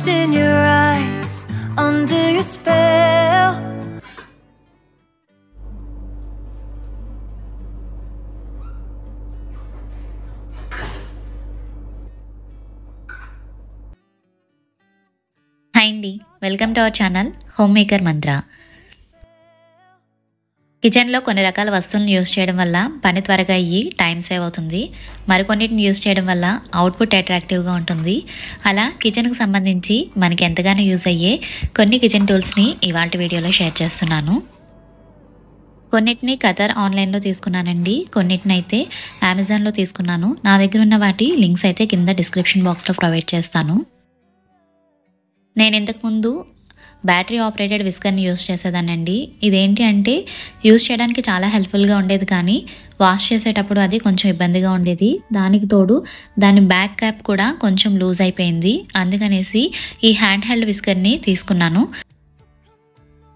Lost in your eyes, under your spell. Hi అండి, welcome to our channel home maker Mantra. కిచెన్లో కొన్ని రకాల వస్తువులను యూజ్ చేయడం వల్ల పని త్వరగా అయ్యి టైం సేవ్ అవుతుంది. మరికొన్నిటిని యూజ్ చేయడం వల్ల అవుట్పుట్ అట్రాక్టివ్గా ఉంటుంది. అలా కిచెన్కి సంబంధించి మనకి ఎంతగానో యూజ్ అయ్యే కొన్ని కిచెన్ టూల్స్ని ఇవాళ వీడియోలో షేర్ చేస్తున్నాను. కొన్నిటిని ఖతర్ ఆన్లైన్లో తీసుకున్నానండి, కొన్నిటిని అయితే అమెజాన్లో తీసుకున్నాను. నా దగ్గర ఉన్న వాటి లింక్స్ అయితే కింద డిస్క్రిప్షన్ బాక్స్లో ప్రొవైడ్ చేస్తాను. నేను ఇంతకుముందు బ్యాటరీ ఆపరేటెడ్ విస్కర్ని యూజ్ చేసేదానండి. ఇదేంటి అంటే యూజ్ చేయడానికి చాలా హెల్ప్ఫుల్గా ఉండేది, కానీ వాష్ చేసేటప్పుడు అది కొంచెం ఇబ్బందిగా ఉండేది. దానికి తోడు దాని బ్యాక్ క్యాప్ కూడా కొంచెం లూజ్ అయిపోయింది. అందుకనేసి ఈ హ్యాండ్ హెల్డ్ విస్కర్ని తీసుకున్నాను.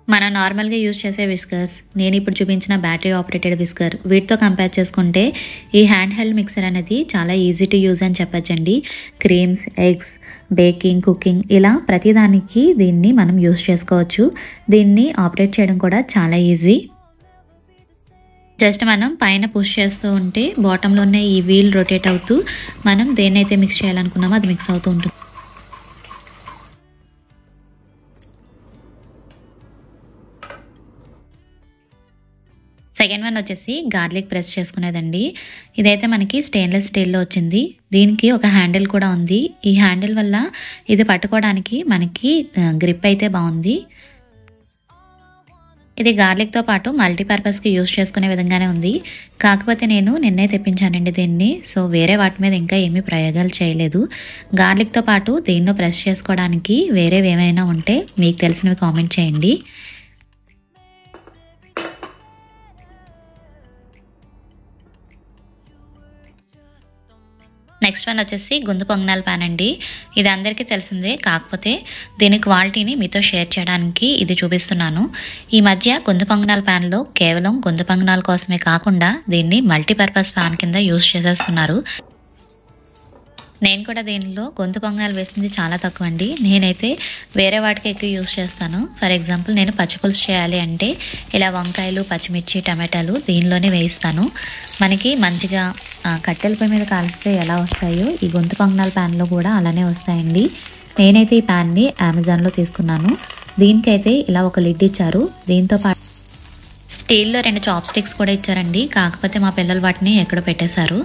మనం నార్మల్గా యూజ్ చేసే విస్కర్స్, నేను ఇప్పుడు చూపించిన బ్యాటరీ ఆపరేటెడ్ విస్కర్, వీటితో కంపేర్ చేసుకుంటే ఈ హ్యాండ్ హెల్డ్ మిక్సర్ అనేది చాలా ఈజీ టు యూజ్ అని చెప్పచ్చండి. క్రీమ్స్, ఎగ్స్, బేకింగ్, కుకింగ్ ఇలా ప్రతిదానికి దీన్ని మనం యూజ్ చేసుకోవచ్చు. దీన్ని ఆపరేట్ చేయడం కూడా చాలా ఈజీ. జస్ట్ మనం పైన పుష్ చేస్తూ ఉంటే బాటంలో ఉన్న ఈ వీల్ రొటేట్ అవుతూ మనం దేన్నైతే మిక్స్ చేయాలనుకున్నామో అది మిక్స్ అవుతూ ఉంటుంది. సెకండ్ వన్ వచ్చేసి గార్లిక్ ప్రెస్ చేసుకునేదండి. ఇదైతే మనకి స్టెయిన్లెస్ స్టీల్లో వచ్చింది. దీనికి ఒక హ్యాండిల్ కూడా ఉంది. ఈ హ్యాండిల్ వల్ల ఇది పట్టుకోవడానికి మనకి గ్రిప్ అయితే బాగుంది. ఇది గార్లిక్తో పాటు మల్టీపర్పస్కి యూజ్ చేసుకునే విధంగానే ఉంది. కాకపోతే నేను నిన్నే తెప్పించానండి దీన్ని, సో వేరే వాటి మీద ఇంకా ఏమీ ప్రయోగాలు చేయలేదు. గార్లిక్తో పాటు దీనిలో ప్రెస్ చేసుకోవడానికి వేరేవి ఏమైనా ఉంటే మీకు తెలిసినవి కామెంట్ చేయండి. నెక్స్ట్ వన్ వచ్చేసి గుంత పొంగనాల ప్యాన్ అండి. ఇది అందరికీ తెలిసిందే, కాకపోతే దీని క్వాలిటీని మీతో షేర్ చేయడానికి ఇది చూపిస్తున్నాను. ఈ మధ్య గుంత పొంగనాల ప్యాన్లో కేవలం గుంత పొంగనాల కోసమే కాకుండా దీన్ని మల్టీపర్పస్ ప్యాన్ కింద యూజ్ చేసేస్తున్నారు. నేను కూడా దీనిలో గొంతు పొంగనాలు వేసింది చాలా తక్కువ అండి. నేనైతే వేరే వాటికి ఎక్కువ యూజ్ చేస్తాను. ఫర్ ఎగ్జాంపుల్, నేను పచ్చిపులుసు చేయాలి అంటే ఇలా వంకాయలు, పచ్చిమిర్చి, టమాటాలు దీనిలోనే వేయిస్తాను. మనకి మంచిగా కట్టెల పొయ్యి మీద కాల్స్తే ఎలా వస్తాయో ఈ గొంతు పొంగనాల ప్యాన్లో కూడా అలానే వస్తాయండి. నేనైతే ఈ ప్యాన్ని అమెజాన్లో తీసుకున్నాను. దీనికైతే ఇలా ఒక లిడ్ ఇచ్చారు. దీంతో పాటు స్టీల్లో 2 చాప్ స్టిక్స్ కూడా ఇచ్చారండి. కాకపోతే మా పిల్లలు వాటిని ఎక్కడో పెట్టేశారు.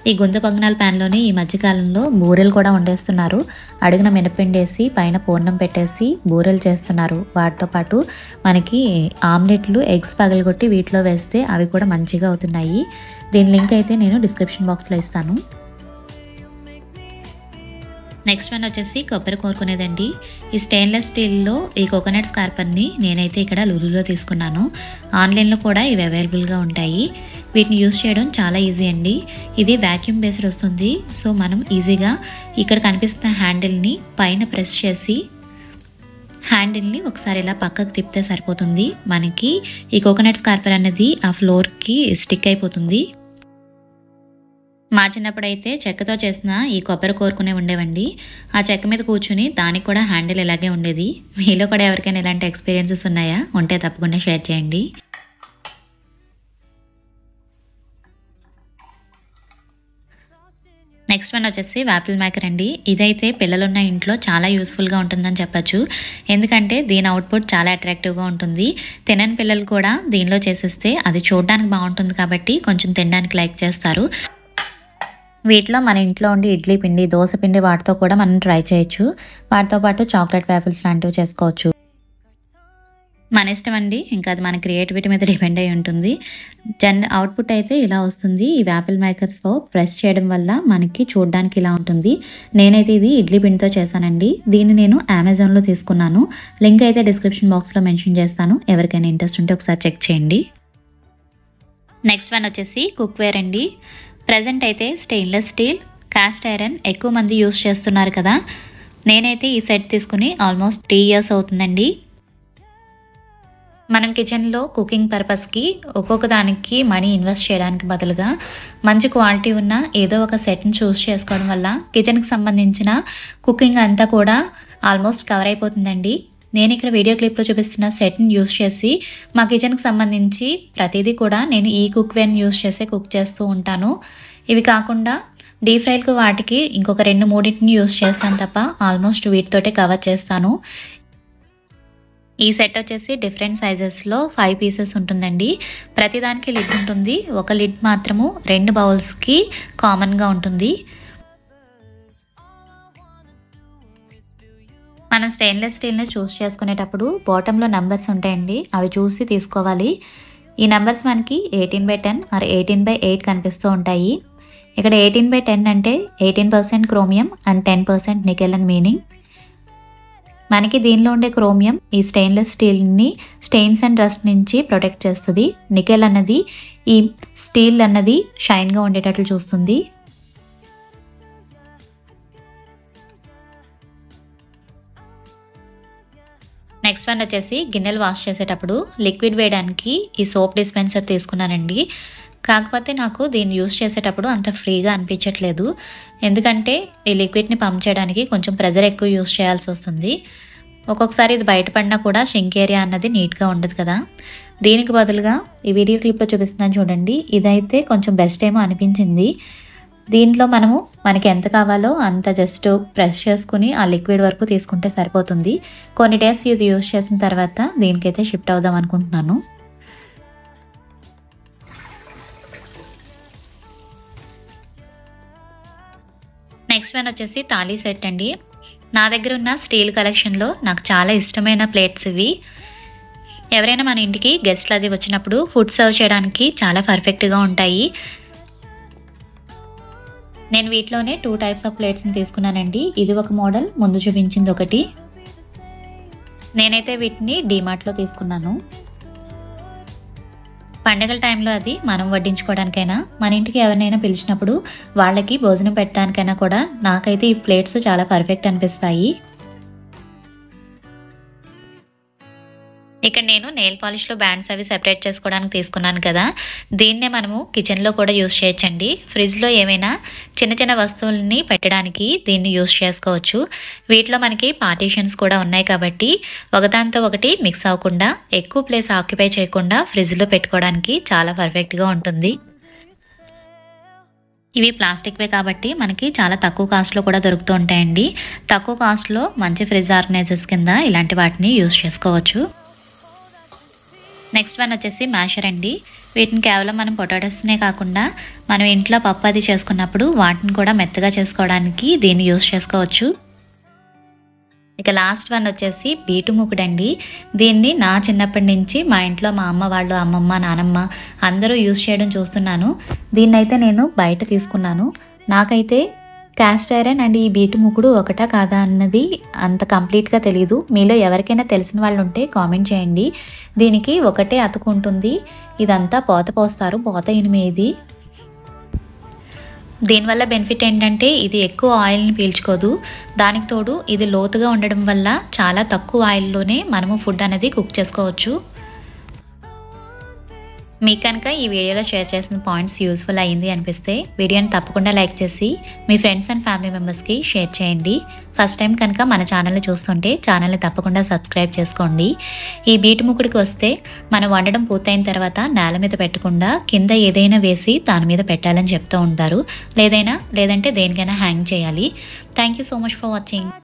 ఈ గుంత పొంగనాల ప్యాన్లోనే ఈ మధ్యకాలంలో బూరెలు కూడా వండేస్తున్నారు. అడుగున మినపిండి వేసి పైన పూర్ణం పెట్టేసి బూరెలు చేస్తున్నారు. వాటితో పాటు మనకి ఆమ్లెట్లు, ఎగ్స్ పగలగొట్టి వీటిలో వేస్తే అవి కూడా మంచిగా అవుతున్నాయి. దీని లింక్ అయితే నేను డిస్క్రిప్షన్ బాక్స్లో ఇస్తాను. నెక్స్ట్ వన్ వచ్చేసి కొబ్బరి కోరుకునేదండి. ఈ స్టెయిన్లెస్ స్టీల్లో ఈ కోకోనట్ స్కార్పర్ని నేనైతే ఇక్కడ లూలులో తీసుకున్నాను. ఆన్లైన్లో కూడా ఇవి అవైలబుల్గా ఉంటాయి. వీటిని యూజ్ చేయడం చాలా ఈజీ అండి. ఇది వ్యాక్యూమ్ బేస్డ్ వస్తుంది. సో మనం ఈజీగా ఇక్కడ కనిపిస్తున్న హ్యాండిల్ని పైన ప్రెస్ చేసి హ్యాండిల్ని ఒకసారి ఇలా పక్కకు తిప్పితే సరిపోతుంది. మనకి ఈ కోకోనట్ స్కార్పర్ అనేది ఆ ఫ్లోర్కి స్టిక్ అయిపోతుంది. మా చిన్నప్పుడైతే చెక్కతో చేసిన ఈ కొబ్బరి కోరుకునే ఉండేవండి. ఆ చెక్క మీద కూర్చుని దానికి కూడా హ్యాండిల్ ఇలాగే ఉండేది. మీలో కూడా ఎవరికైనా ఇలాంటి ఎక్స్పీరియన్సెస్ ఉన్నాయా? ఉంటే తప్పకుండా షేర్ చేయండి. నెక్స్ట్ వన్ వచ్చేసి వాఫిల్ మేకర్ అండి. ఇదైతే పిల్లలున్న ఇంట్లో చాలా యూస్ఫుల్గా ఉంటుందని చెప్పచ్చు. ఎందుకంటే దీని అవుట్పుట్ చాలా అట్రాక్టివ్గా ఉంటుంది. తినని పిల్లలు కూడా దీనిలో చేసేస్తే అది చూడడానికి బాగుంటుంది కాబట్టి కొంచెం తినడానికి లైక్ చేస్తారు. వీటిలో మన ఇంట్లో ఉండి ఇడ్లీ పిండి, దోశ పిండి వాటితో కూడా మనం ట్రై చేయొచ్చు. వాటితో పాటు చాక్లెట్ వాఫిల్స్ లాంటివి చేసుకోవచ్చు. మన ఇష్టం అండి, ఇంకా అది మన క్రియేటివిటీ మీద డిపెండ్ అయి ఉంటుంది. అవుట్పుట్ అయితే ఇలా వస్తుంది. ఈ వాఫిల్ మేకర్స్తో ప్రెస్ చేయడం వల్ల మనకి చూడడానికి ఇలా ఉంటుంది. నేనైతే ఇది ఇడ్లీ పిండితో చేశానండి. దీన్ని నేను అమెజాన్లో తీసుకున్నాను. లింక్ అయితే డిస్క్రిప్షన్ బాక్స్లో మెన్షన్ చేస్తాను. ఎవరికైనా ఇంట్రెస్ట్ ఉంటే ఒకసారి చెక్ చేయండి. నెక్స్ట్ వన్ వచ్చేసి కుక్వేర్ అండి. ప్రజెంట్ అయితే స్టెయిన్లెస్ స్టీల్, కాస్ట్ ఐరన్ ఎక్కువ మంది యూజ్ చేస్తున్నారు కదా. నేనైతే ఈ సెట్ తీసుకుని ఆల్మోస్ట్ 3 years అవుతుందండి. మనం కిచెన్లో కుకింగ్ పర్పస్కి ఒక్కొక్క దానికి మనీ ఇన్వెస్ట్ చేయడానికి బదులుగా మంచి క్వాలిటీ ఉన్న ఏదో ఒక సెట్ని చూస్ చేసుకోవడం వల్ల కిచెన్కి సంబంధించిన కుకింగ్ అంతా కూడా ఆల్మోస్ట్ కవర్ అయిపోతుందండి. నేను ఇక్కడ వీడియో క్లిప్లో చూపిస్తున్న సెట్ని యూస్ చేసి మా కిచెన్కి సంబంధించి ప్రతిదీ కూడా నేను ఈ కుక్ వేని యూస్ చేసి కుక్ చేస్తూ ఉంటాను. ఇవి కాకుండా డీప్ ఫ్రైలకు వాటికి ఇంకొక 2-3 యూస్ చేస్తాను తప్ప ఆల్మోస్ట్ వీటితోటే కవర్ చేస్తాను. ఈ సెట్ వచ్చేసి డిఫరెంట్ సైజెస్లో 5 పీసెస్ ఉంటుందండి. ప్రతిదానికి లిడ్ ఉంటుంది. ఒక లిడ్ మాత్రము 2 బౌల్స్కి కామన్గా ఉంటుంది. మనం స్టెయిన్లెస్ స్టీల్ని చూస్ చేసుకునేటప్పుడు బాటంలో నెంబర్స్ ఉంటాయండి, అవి చూసి తీసుకోవాలి. ఈ నెంబర్స్ మనకి 18/10 ఆర్ 18/8 కనిపిస్తూ ఉంటాయి. ఇక్కడ 18/10 అంటే 18% క్రోమియం అండ్ 10% నికెల్ అని మీనింగ్. మనకి దీనిలో ఉండే క్రోమియం ఈ స్టెయిన్లెస్ స్టీల్ని స్టెయిన్స్ అండ్ రస్ట్ నుంచి ప్రొటెక్ట్ చేస్తుంది. నికెల్ అన్నది ఈ స్టీల్ అన్నది షైన్గా ఉండేటట్లు చూస్తుంది. నెక్స్ట్ వన్ వచ్చేసి గిన్నెలు వాష్ చేసేటప్పుడు లిక్విడ్ వేయడానికి ఈ సోప్ డిస్పెన్సర్ తీసుకున్నానండి. కాకపోతే నాకు దీన్ని యూస్ చేసేటప్పుడు అంత ఫ్రీగా అనిపించట్లేదు. ఎందుకంటే ఈ లిక్విడ్ని పంప్ చేయడానికి కొంచెం ప్రెజర్ ఎక్కువ యూస్ చేయాల్సి వస్తుంది. ఒక్కొక్కసారి ఇది బయటపడినా కూడా షింక్ ఏరియా అన్నది నీట్గా ఉండదు కదా. దీనికి బదులుగా ఈ వీడియో క్లిప్లో చూపిస్తున్నాను చూడండి, ఇదైతే కొంచెం బెస్ట్ ఏమో అనిపించింది. దీంట్లో మనకి ఎంత కావాలో అంత జస్ట్ ప్రెస్ చేసుకుని ఆ లిక్విడ్ వరకు తీసుకుంటే సరిపోతుంది. కొన్ని డేస్ ఇది యూస్ చేసిన తర్వాత దీనికైతే షిఫ్ట్ అవుదాం అనుకుంటున్నాను. నెక్స్ట్ వన్ వచ్చేసి తాళీ సెట్ అండి. నా దగ్గర ఉన్న స్టీల్ కలెక్షన్లో నాకు చాలా ఇష్టమైన ప్లేట్స్ ఇవి. ఎవరైనా మన ఇంటికి గెస్ట్లు అది వచ్చినప్పుడు ఫుడ్ సర్వ్ చేయడానికి చాలా పర్ఫెక్ట్గా ఉంటాయి. నేను వీటిలోనే 2 టైప్స్ ఆఫ్ ప్లేట్స్ని తీసుకున్నానండి. ఇది ఒక మోడల్, ముందు చూపించింది ఒకటి. నేనైతే వీటిని డీమార్ట్లో తీసుకున్నాను. పండగల టైంలో అది మనం వడ్డించుకోవడానికైనా మన ఇంటికి ఎవరినైనా పిలిచినప్పుడు వాళ్ళకి భోజనం పెట్టడానికైనా కూడా నాకైతే ఈ ప్లేట్స్ చాలా పర్ఫెక్ట్ అనిపిస్తాయి. ఇక్కడ నేను నెయిల్ పాలిష్లో బ్యాండ్స్ అవి సెపరేట్ చేసుకోవడానికి తీసుకున్నాను కదా, దీన్నే మనము కిచెన్లో కూడా యూస్ చేయొచ్చండి. ఫ్రిడ్జ్లో ఏమైనా చిన్న చిన్న వస్తువుల్ని పెట్టడానికి దీన్ని యూస్ చేసుకోవచ్చు. వీటిలో మనకి పార్టీషన్స్ కూడా ఉన్నాయి కాబట్టి ఒకదాంతో ఒకటి మిక్స్ అవ్వకుండా ఎక్కువ ప్లేస్ ఆక్యుపై చేయకుండా ఫ్రిడ్జ్లో పెట్టుకోవడానికి చాలా పర్ఫెక్ట్గా ఉంటుంది. ఇవి ప్లాస్టిక్వే కాబట్టి మనకి చాలా తక్కువ కాస్ట్లో కూడా దొరుకుతూ ఉంటాయండి. తక్కువ కాస్ట్లో మంచి ఫ్రిడ్జ్ ఆర్గనైజర్స్ కింద ఇలాంటి వాటిని యూస్ చేసుకోవచ్చు. నెక్స్ట్ వన్ వచ్చేసి మ్యాషర్ అండి. వీటిని కేవలం మనం పొటాటోస్నే కాకుండా మనం ఇంట్లో పప్పు అది చేసుకున్నప్పుడు వాటిని కూడా మెత్తగా చేసుకోవడానికి దీన్ని యూస్ చేసుకోవచ్చు. ఇక లాస్ట్ వన్ వచ్చేసి బీటు మూకుడండి. దీన్ని నా చిన్నప్పటి నుంచి మా ఇంట్లో మా అమ్మ వాళ్ళు, అమ్మమ్మ, నానమ్మ అందరూ యూస్ చేయడం చూస్తున్నాను. దీన్నైతే నేను బయట తీసుకున్నాను. నాకైతే క్యాస్ట్ ఐరన్ అండ్ ఈ బీటు మూకుడు ఒకటా కాదా అన్నది అంత కంప్లీట్గా తెలీదు. మీలో ఎవరికైనా తెలిసిన వాళ్ళు ఉంటే కామెంట్ చేయండి. దీనికి ఒకటే అతుకుంటుంది. ఇదంతా పోత పోస్తారు, పోత ఇనుమే ఇది. దీనివల్ల బెనిఫిట్ ఏంటంటే ఇది ఎక్కువ ఆయిల్ని పీల్చుకోదు. దానికి తోడు ఇది లోతుగా ఉండడం వల్ల చాలా తక్కువ ఆయిల్లోనే మనము ఫుడ్ అనేది కుక్ చేసుకోవచ్చు. మీకు కనుక ఈ వీడియోలో షేర్ చేసిన పాయింట్స్ యూస్ఫుల్ అయ్యింది అనిపిస్తే వీడియోని తప్పకుండా లైక్ చేసి మీ ఫ్రెండ్స్ అండ్ ఫ్యామిలీ మెంబర్స్కి షేర్ చేయండి. ఫస్ట్ టైం కనుక మన ఛానల్ని చూస్తుంటే ఛానల్ని తప్పకుండా సబ్స్క్రైబ్ చేసుకోండి. ఈ బీటు ముక్కుడికి వస్తే మనం వండడం పూర్తయిన తర్వాత నేల మీద పెట్టకుండా కింద ఏదైనా వేసి దాని మీద పెట్టాలని చెప్తూ ఉంటారు. లేదంటే దేనికైనా హ్యాంగ్ చేయాలి. Thank you so much for watching.